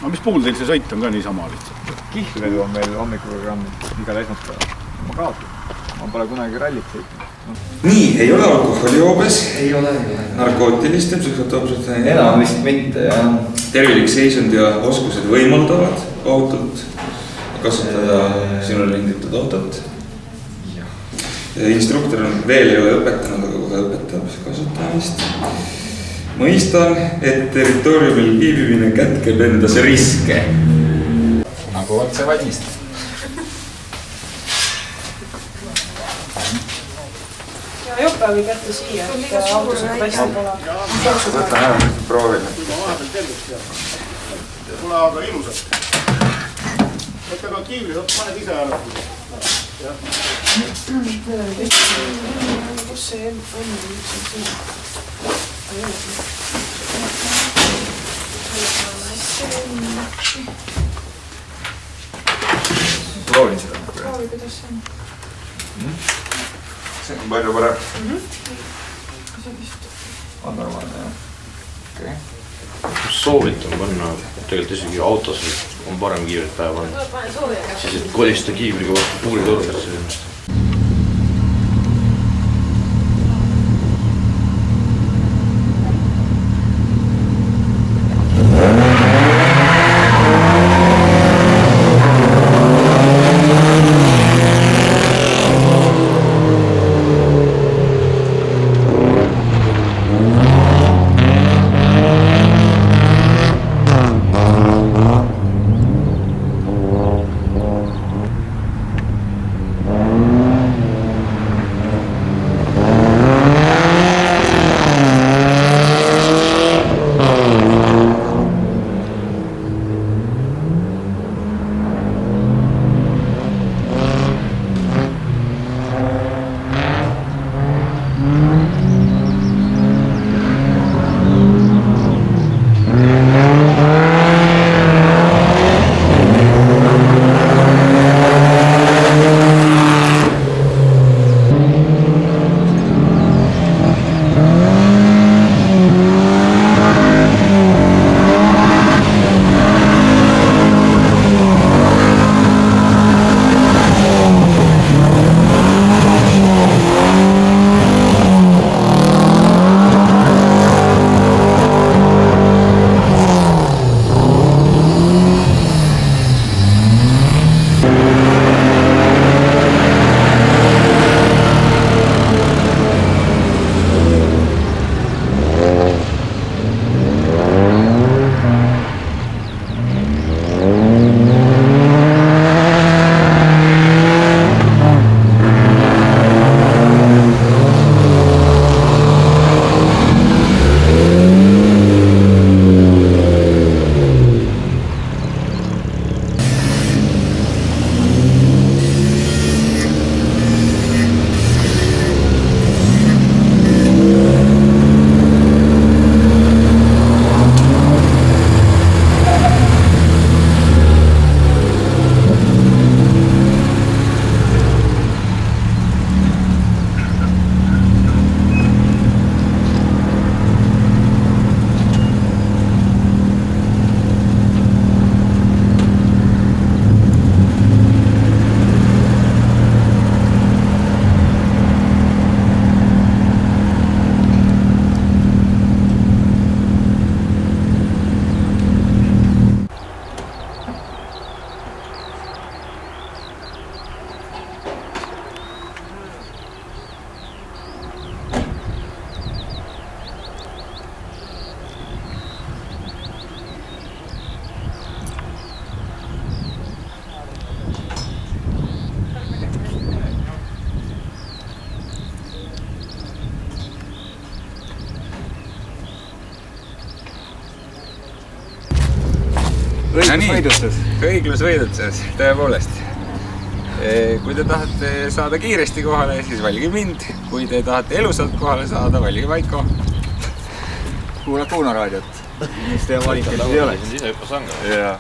No mis puhul teil see sõit on ka niisama lihtsalt? Kihlvedu on meil hommikuprogramm igal esmaspäeval. Ma kaotan. Ma pole kunagi rallit sõitnud. Nii, ei ole alkoholijoobes, ei ole narkootiliste, psühhotroopsete, enam vist mitte, jah. Tervilik seisund ja oskused võimaldavad ohutult kasutada sinule linditud autot. Instruktor veel ei ole õpetanud, aga kohe õpetab kasutamist. Mõistan, et territooriumil viibimine kätkeb endas riske. Nagu otse valmist. Ja jope või kätte siia, et augused hästi pole. Võtan ära, proovime. Pole aga ilusad. Võtta ka kiivli, paned ise ära. Kus see on siin? Proovin seda. Proovi, kuidas see on? See on palju parem. On normaalne, jah. Soovitan panna, tegelikult isegi autos on parem kiivrit päeva panna. Siis et kolista kiivriga vastu puuritorudesse. Õiglus võidutses, tõepoolest. Kui te tahate saada kiiresti kohale, siis valige mind. Kui te tahate elusalt kohale saada, valige Vaiko. Kuulad Kuuna raadiot, mis teie valikud ei ole. Ise hüppas anga. Jah.